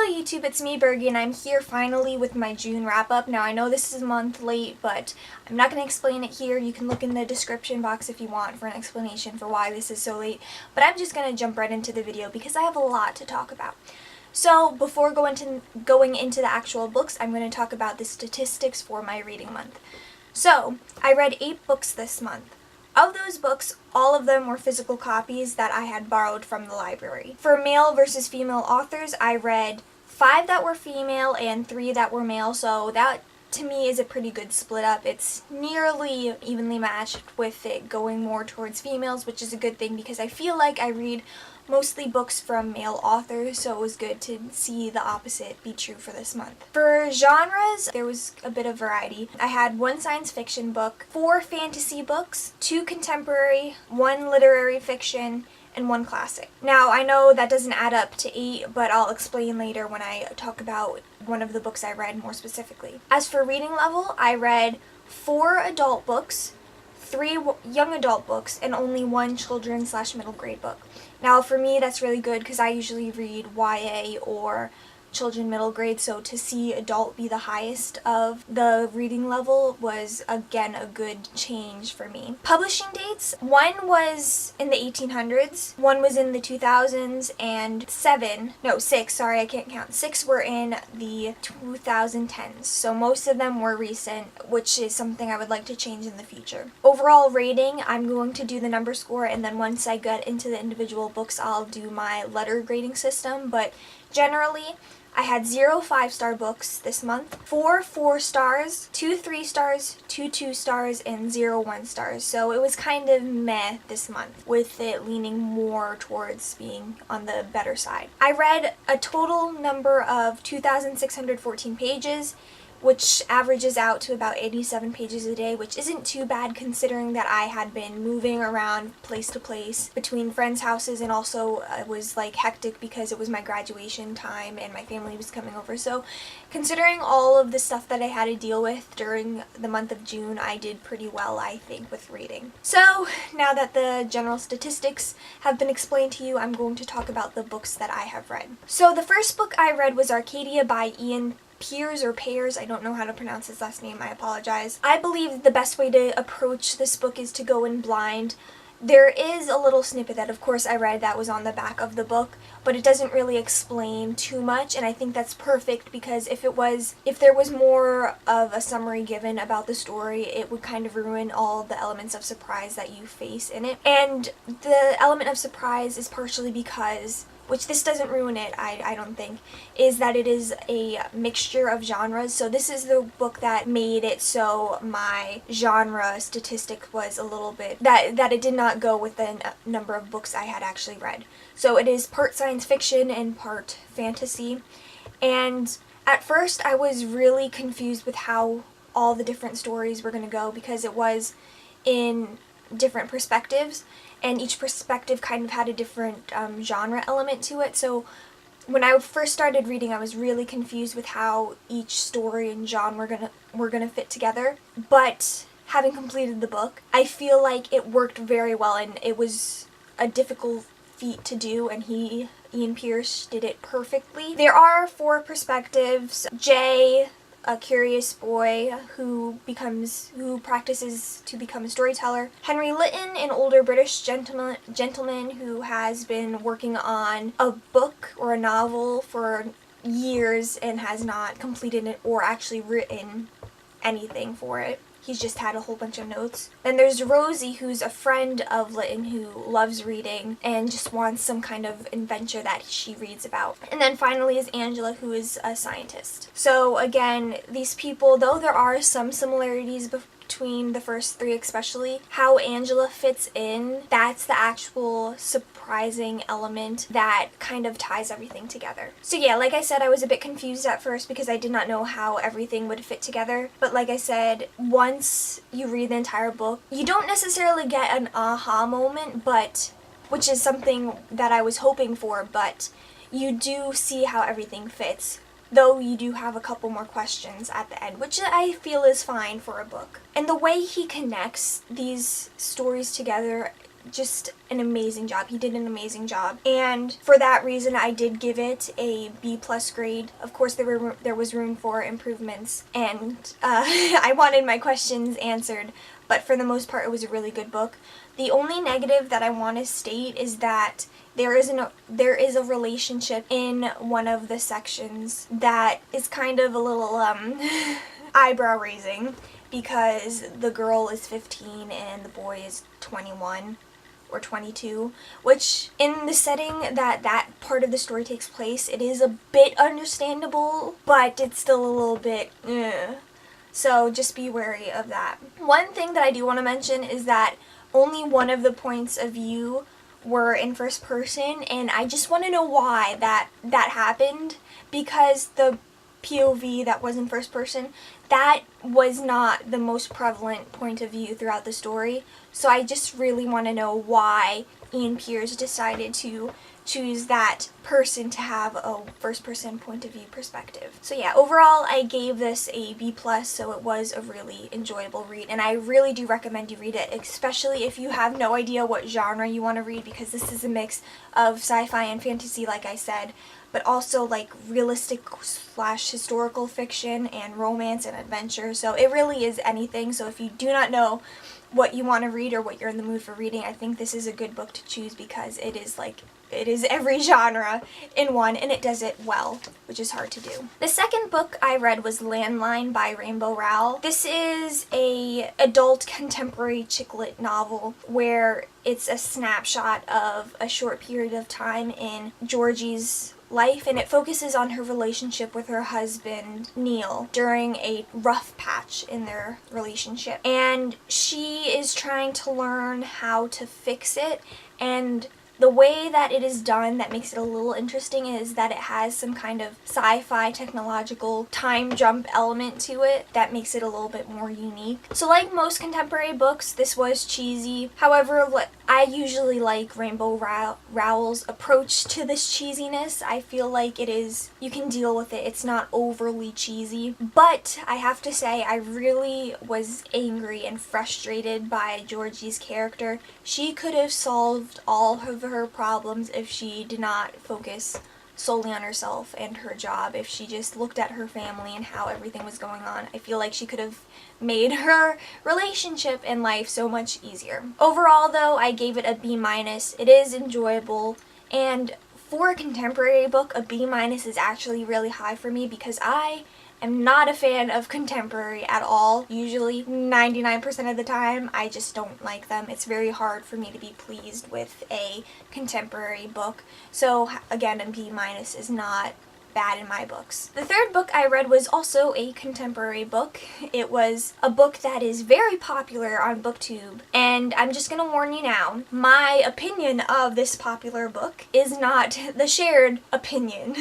YouTube, it's me, Bergie, and I'm here finally with my June wrap-up. Now, I know this is a month late, but I'm not going to explain it here. You can look in the description box if you want for an explanation for why this is so late. But I'm just going to jump right into the video because I have a lot to talk about. So, before going into the actual books, I'm going to talk about the statistics for my reading month. So, I read 8 books this month. Of those books, all of them were physical copies that I had borrowed from the library. For male versus female authors, I read 5 that were female and 3 that were male, so that to me is a pretty good split up. It's nearly evenly matched, with it going more towards females, which is a good thing because I feel like I read mostly books from male authors, so it was good to see the opposite be true for this month. For genres, there was a bit of variety. I had 1 science fiction book, 4 fantasy books, 2 contemporary, 1 literary fiction, and 1 classic. Now, I know that doesn't add up to 8, but I'll explain later when I talk about one of the books I read more specifically. As for reading level, I read 4 adult books, 3 young adult books, and only 1 children/middle grade book. Now, for me, that's really good because I usually read YA or children middle grade, so to see adult be the highest of the reading level was, again, a good change for me. Publishing dates, 1 was in the 1800s, 1 was in the 2000s, and 6 were in the 2010s. So most of them were recent, which is something I would like to change in the future. Overall rating, I'm going to do the number score, and then once I get into the individual books, I'll do my letter grading system, but generally, I had 0 5-star books this month, 4 4 stars, 2 3 stars, 2 2 stars, and 0 1 stars. So it was kind of meh this month, with it leaning more towards being on the better side. I read a total number of 2,614 pages, which averages out to about 87 pages a day, which isn't too bad considering that I had been moving around place to place between friends' houses, and also it was like hectic because it was my graduation time and my family was coming over. So considering all of the stuff that I had to deal with during the month of June, I did pretty well, I think, with reading. So now that the general statistics have been explained to you, I'm going to talk about the books that I have read. So the first book I read was Arcadia by Ian Pears, I don't know how to pronounce his last name, I apologize. I believe the best way to approach this book is to go in blind. There is a little snippet that, of course, I read that was on the back of the book, but it doesn't really explain too much, and I think that's perfect because if there was more of a summary given about the story, it would kind of ruin all the elements of surprise that you face in it. And the element of surprise is partially because, which this doesn't ruin it, I don't think, is that it is a mixture of genres. So this is the book that made it so my genre statistic was a little bit, that it did not go with the number of books I had actually read. So it is part science fiction and part fantasy. And at first I was really confused with how all the different stories were going to go because it was in different perspectives, and each perspective kind of had a different genre element to it. So when I first started reading, I was really confused with how each story and genre were gonna fit together. But having completed the book, I feel like it worked very well, and it was a difficult feat to do, and Ian Pears did it perfectly. There are 4 perspectives. Jay, a curious boy who practices to become a storyteller. Henry Lytton, an older British gentleman who has been working on a book or a novel for years and has not completed it or actually written anything for it. He's just had a whole bunch of notes. Then there's Rosie, who's a friend of Lytton who loves reading and just wants some kind of adventure that she reads about. And then finally is Angela, who is a scientist. So again, these people, though there are some similarities between the first 3 especially, how Angela fits in, that's the actual surprising element that kind of ties everything together. So yeah, like I said, I was a bit confused at first because I did not know how everything would fit together. But like I said, once you read the entire book, you don't necessarily get an aha moment, which is something that I was hoping for, but you do see how everything fits. Though you do have a couple more questions at the end, which I feel is fine for a book. And the way he connects these stories together just an amazing job. He did an amazing job. And for that reason, I did give it a B+ grade. Of course, there was room for improvements, and I wanted my questions answered, but for the most part, it was a really good book. The only negative that I want to state is that there is a relationship in one of the sections that is kind of a little eyebrow raising, because the girl is 15 and the boy is 21 or 22, which in the setting that part of the story takes place, it is a bit understandable, but it's still a little bit so just be wary of that. One thing that I do want to mention is that only one of the points of view were in first person, and I just want to know why that happened, because the POV that was in first person, that was not the most prevalent point of view throughout the story. So I just really want to know why Ian Pierce decided to choose that person to have a first person point of view perspective. So yeah, overall I gave this a B+, so it was a really enjoyable read, and I really do recommend you read it, especially if you have no idea what genre you want to read, because this is a mix of sci-fi and fantasy, like I said, but also like realistic / historical fiction and romance and adventure. So it really is anything. So if you do not know what you want to read or what you're in the mood for reading, I think this is a good book to choose, because it is every genre in one, and it does it well, which is hard to do. The second book I read was Landline by Rainbow Rowell. This is a adult contemporary chick lit novel where it's a snapshot of a short period of time in Georgie's life, and it focuses on her relationship with her husband Neil during a rough patch in their relationship, and she is trying to learn how to fix it. And the way that it is done that makes it a little interesting is that it has some kind of sci-fi technological time jump element to it that makes it a little bit more unique. So like most contemporary books, this was cheesy. However, what I usually like Rainbow Rowell's approach to this cheesiness. I feel like it is, you can deal with it. It's not overly cheesy. But I have to say, I really was angry and frustrated by Georgie's character. She could have solved all of her problems if she did not focus solely on herself and her job. If she just looked at her family and how everything was going on, I feel like she could have made her relationship and life so much easier. Overall though, I gave it a B-. It is enjoyable, and for a contemporary book, a B- is actually really high for me, because I am not a fan of contemporary at all. Usually 99% of the time I just don't like them. It's very hard for me to be pleased with a contemporary book. So again, a B- is not bad in my books. The third book I read was also a contemporary book. It was a book that is very popular on BookTube, and I'm just gonna warn you now, my opinion of this popular book is not the shared opinion.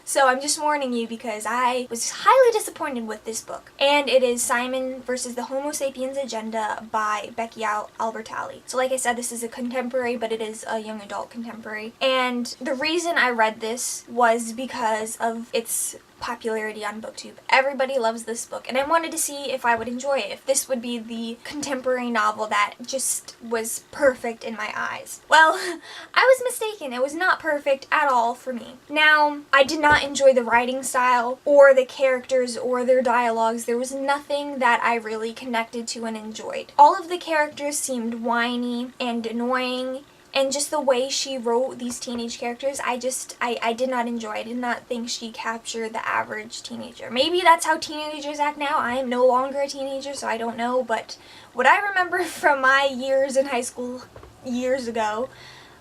So I'm just warning you, because I was highly disappointed with this book. And it is Simon versus the Homo Sapiens Agenda by Becky Albertalli. So like I said, this is a contemporary, but it is a young adult contemporary. And the reason I read this was because of its popularity on BookTube. Everybody loves this book, and I wanted to see if I would enjoy it, if this would be the contemporary novel that just was perfect in my eyes. Well, I was mistaken. It was not perfect at all for me. Now, I did not enjoy the writing style or the characters or their dialogues. There was nothing that I really connected to and enjoyed. All of the characters seemed whiny and annoying, and just the way she wrote these teenage characters, I did not enjoy. I did not think she captured the average teenager. Maybe that's how teenagers act now. I am no longer a teenager, so I don't know. But what I remember from my years in high school years ago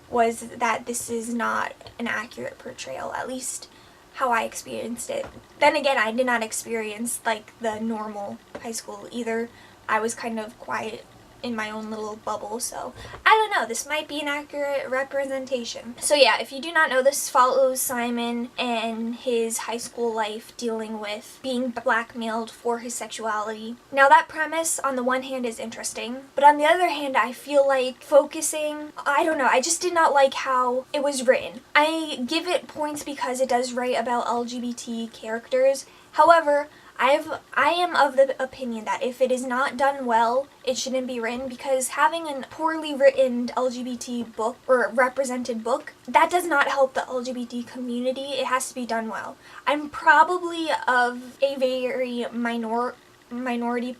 was that this is not an accurate portrayal, at least how I experienced it. Then again, I did not experience like the normal high school either. I was kind of quiet in my own little bubble, so I don't know, this might be an accurate representation. So yeah, if you do not know, this follows Simon and his high school life dealing with being blackmailed for his sexuality. Now that premise on the one hand is interesting, but on the other hand I feel like focusing, I don't know, I just did not like how it was written. I give it points because it does write about LGBT characters. However, I am of the opinion that if it is not done well, it shouldn't be written, because having a poorly written LGBT book or represented book, that does not help the LGBT community. It has to be done well. I'm probably of a very minority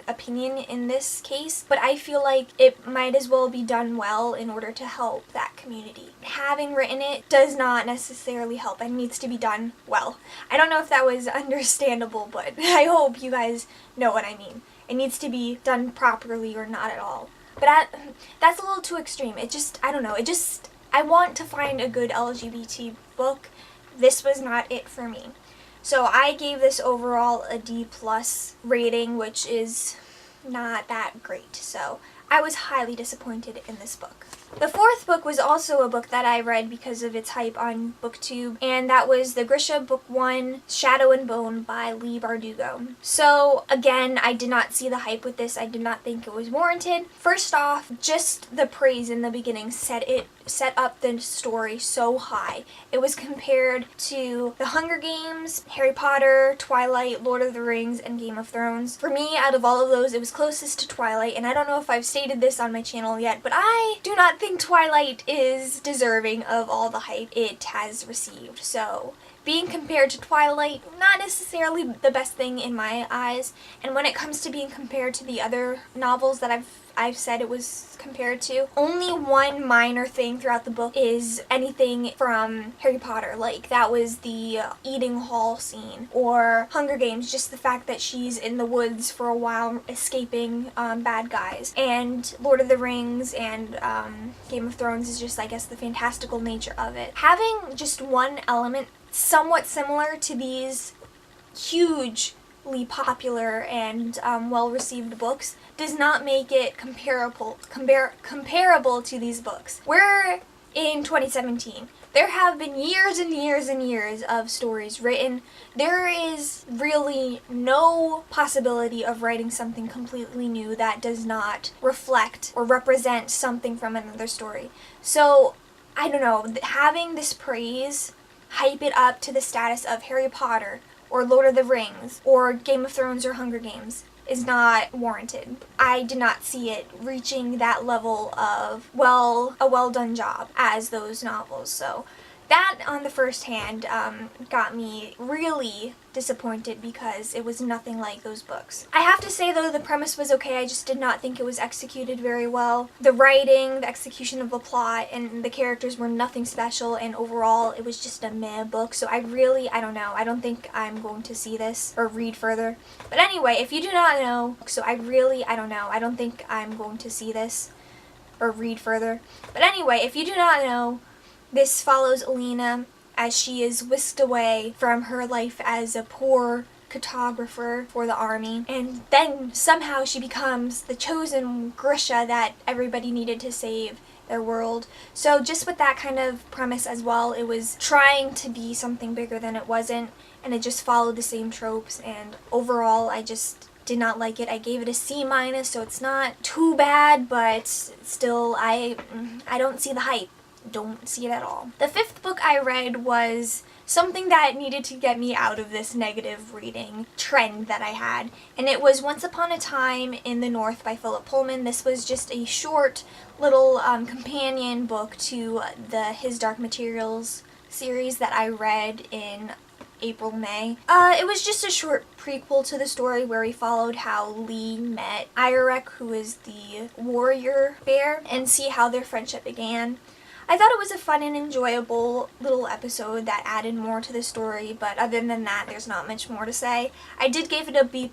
opinion in this case, but I feel like it might as well be done well in order to help that community. Having written it does not necessarily help. It needs to be done well. I don't know if that was understandable, but I hope you guys know what I mean. It needs to be done properly or not at all. But that's a little too extreme. I don't know. I want to find a good LGBT book. This was not it for me. So I gave this overall a D+ rating, which is not that great. So I was highly disappointed in this book. The fourth book was also a book that I read because of its hype on BookTube, and that was the Grisha Book 1, Shadow and Bone by Leigh Bardugo. So again, I did not see the hype with this. I did not think it was warranted. First off, just the praise in the beginning set up the story so high. It was compared to The Hunger Games, Harry Potter, Twilight, Lord of the Rings, and Game of Thrones. For me, out of all of those, it was closest to Twilight, and I don't know if I've stated this on my channel yet, but I do not think Twilight is deserving of all the hype it has received. So being compared to Twilight, not necessarily the best thing in my eyes. And when it comes to being compared to the other novels that I've said it was compared to, only one minor thing throughout the book is anything from Harry Potter. Like, that was the eating hall scene, or Hunger Games, just the fact that she's in the woods for a while escaping bad guys. And Lord of the Rings and Game of Thrones is just, I guess, the fantastical nature of it. Having just one element somewhat similar to these hugely popular and well-received books does not make it comparable to these books. We're in 2017. There have been years and years and years of stories written. There is really no possibility of writing something completely new that does not reflect or represent something from another story. So, I don't know, having this praise hype it up to the status of Harry Potter or Lord of the Rings or Game of Thrones or Hunger Games is not warranted. I did not see it reaching that level of, a well done job as those novels. So that, on the first hand, got me really disappointed because it was nothing like those books. I have to say, though, the premise was okay. I just did not think it was executed very well. The writing, the execution of the plot, and the characters were nothing special, and overall it was just a meh book. So I don't know. I don't think I'm going to see this or read further. But anyway, if you do not know, I don't know. I don't think I'm going to see this or read further. But anyway, if you do not know, this follows Alina as she is whisked away from her life as a poor cartographer for the army, and then somehow she becomes the chosen Grisha that everybody needed to save their world. So just with that kind of premise as well, it was trying to be something bigger than it wasn't, and it just followed the same tropes, and overall I just did not like it. I gave it a C-, so it's not too bad, but still I don't see the hype. Don't see it at all. The fifth book I read was something that needed to get me out of this negative reading trend that I had, and it was Once Upon a Time in the North by Philip Pullman. This was just a short little companion book to the His Dark Materials series that I read in April, May. It was just a short prequel to the story where we followed how Lee met Irek, who is the warrior bear, and see how their friendship began. I thought it was a fun and enjoyable little episode that added more to the story, but other than that, there's not much more to say. I did give it a B+,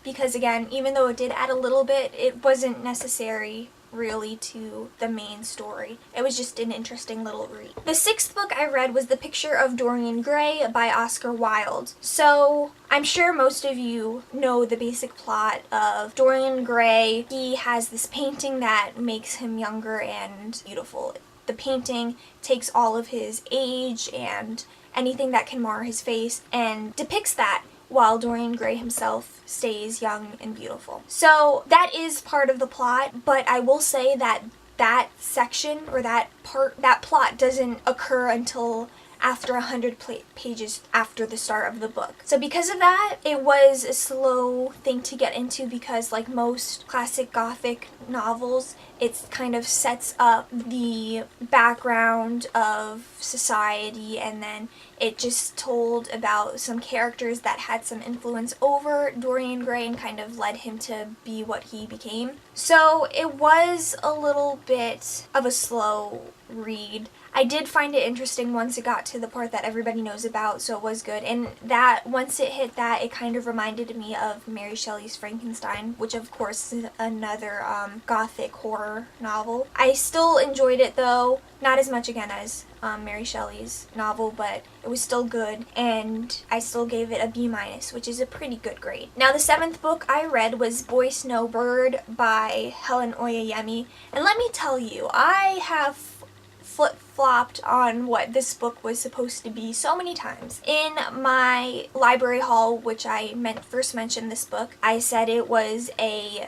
because again, even though it did add a little bit, it wasn't necessary really to the main story. It was just an interesting little read. The sixth book I read was The Picture of Dorian Gray by Oscar Wilde. So I'm sure most of you know the basic plot of Dorian Gray. He has this painting that makes him younger and beautiful. The painting takes all of his age and anything that can mar his face and depicts that, while Dorian Gray himself stays young and beautiful. So that is part of the plot, but I will say that that section or that plot doesn't occur until after 100 pages after the start of the book. So because of that, it was a slow thing to get into because like most classic Gothic novels, it kind of sets up the background of society and then it just told about some characters that had some influence over Dorian Gray and kind of led him to be what he became. So it was a little bit of a slow read. I did find it interesting once it got to the part that everybody knows about, so it was good. And that, once it hit that, it kind of reminded me of Mary Shelley's Frankenstein, which of course is another Gothic horror novel. I still enjoyed it though, not as much again as Mary Shelley's novel, but it was still good, and I still gave it a B-, which is a pretty good grade. Now the 7th book I read was Boy Snow Bird by Helen Oyeyemi, and let me tell you, I have flip-flopped on what this book was supposed to be so many times. In my library haul, which I first mentioned this book, I said it was a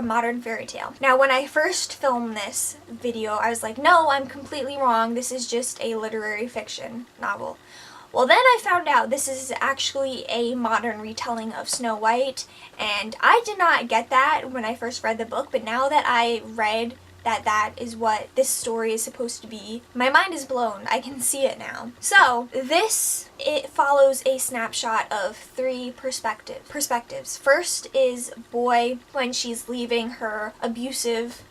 modern fairy tale. Now when I first filmed this video, I was like, no, I'm completely wrong, this is just a literary fiction novel. Well, then I found out this is actually a modern retelling of Snow White, and I did not get that when I first read the book, but now that I read that is what this story is supposed to be, my mind is blown. I can see it now. So it follows a snapshot of 3 perspectives. First is Boy when she's leaving her abusive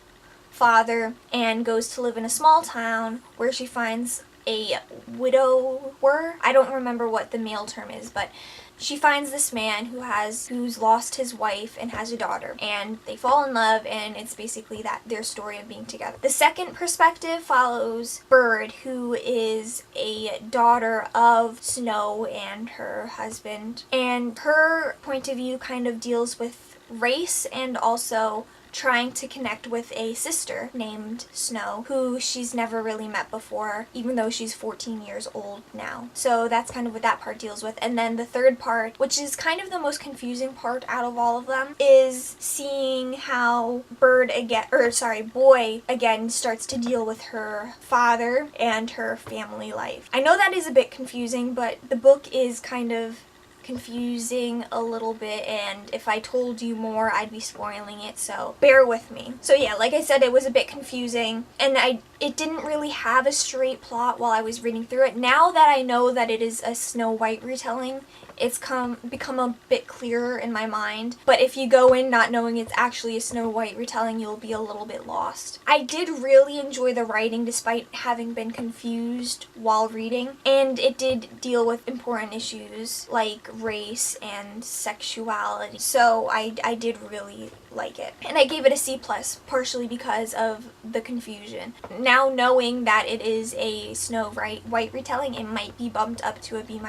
father and goes to live in a small town where she finds a widower. I don't remember what the male term is, but she finds this man who's lost his wife and has a daughter, and they fall in love, and it's basically their story of being together. The second perspective follows Bird, who is a daughter of Snow and her husband, and her point of view kind of deals with race and also trying to connect with a sister named Snow, who she's never really met before, even though she's 14 years old now. So that's kind of what that part deals with. And then the third part, which is kind of the most confusing part out of all of them, is seeing how Boy again starts to deal with her father and her family life. I know that is a bit confusing, but the book is kind of confusing a little bit, and if I told you more I'd be spoiling it, so bear with me. So yeah, like I said, it was a bit confusing, and it didn't really have a straight plot while I was reading through it. Now that I know that it is a Snow White retelling, it's become a bit clearer in my mind, but if you go in not knowing it's actually a Snow White retelling, you'll be a little bit lost. I did really enjoy the writing despite having been confused while reading, and it did deal with important issues like race and sexuality, so I did really like it. And I gave it a C+, partially because of the confusion. Now knowing that it is a Snow White retelling, it might be bumped up to a B-.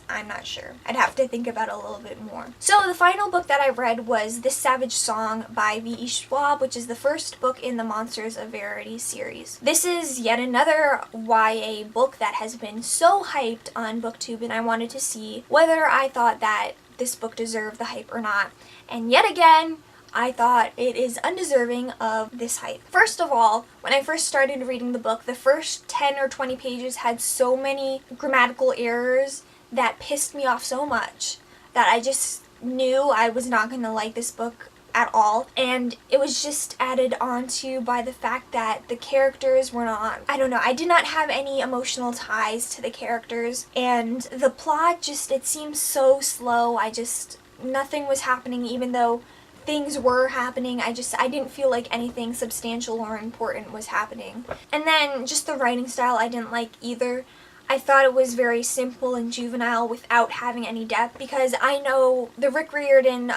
I'm not sure. I'd have to think about it a little bit more. So the final book that I read was This Savage Song by V.E. Schwab, which is the first book in the Monsters of Verity series. This is yet another YA book that has been so hyped on BookTube, and I wanted to see whether I thought that this book deserved the hype or not. And yet again, I thought it is undeserving of this hype. First of all, when I first started reading the book, the first 10 or 20 pages had so many grammatical errors that pissed me off so much that I just knew I was not going to like this book at all, and it was just added onto by the fact that the characters were not, I don't know, I did not have any emotional ties to the characters, and the plot just, it seemed so slow. Nothing was happening, even though things were happening. I didn't feel like anything substantial or important was happening. And then just the writing style I didn't like either. I thought it was very simple and juvenile without having any depth, because I know the Rick Riordan,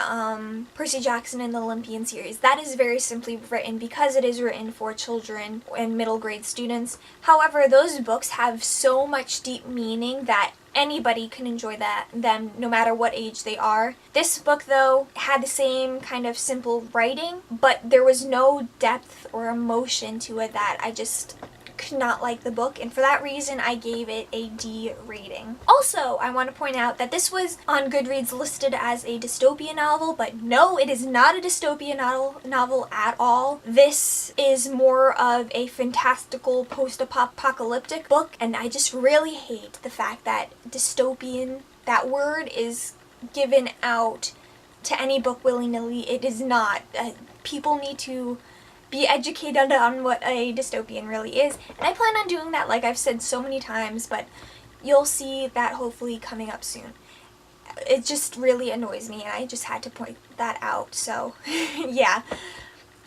Percy Jackson and the Olympian series, that is very simply written because it is written for children and middle grade students. However, those books have so much deep meaning that anybody can enjoy them no matter what age they are. This book though had the same kind of simple writing, but there was no depth or emotion to it that could not like the book, and for that reason I gave it a D rating. Also, I want to point out that this was on Goodreads listed as a dystopian novel, but no, it is not a dystopian novel at all. This is more of a fantastical post-apocalyptic book, and I just really hate the fact that dystopian, that word, is given out to any book willy-nilly. It is not. People need to be educated on what a dystopian really is, and I plan on doing that, like I've said so many times, but you'll see that hopefully coming up soon. It just really annoys me, and I just had to point that out, so yeah.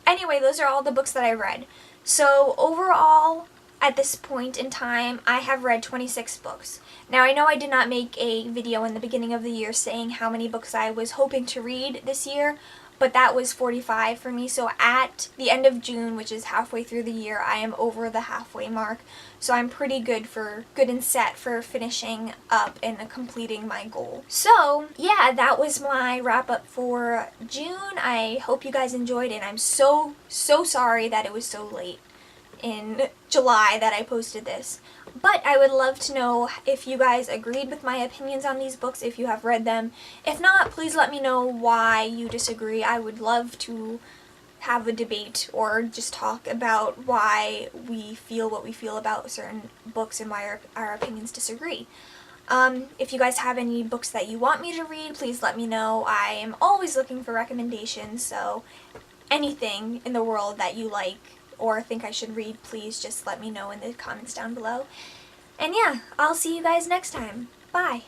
Anyway, those are all the books that I read. So overall, at this point in time, I have read 26 books. Now, I know I did not make a video in the beginning of the year saying how many books I was hoping to read this year, but that was 45 for me. So at the end of June, which is halfway through the year, I am over the halfway mark. So I'm pretty good and set for finishing up and completing my goal. So yeah, that was my wrap up for June. I hope you guys enjoyed, and I'm so sorry that it was so late in July that I posted this. But I would love to know if you guys agreed with my opinions on these books, if you have read them. If not, please let me know why you disagree. I would love to have a debate or just talk about why we feel what we feel about certain books and why our opinions disagree. If you guys have any books that you want me to read, please let me know. I am always looking for recommendations, so anything in the world that you like or think I should read, please just let me know in the comments down below. And yeah, I'll see you guys next time. Bye!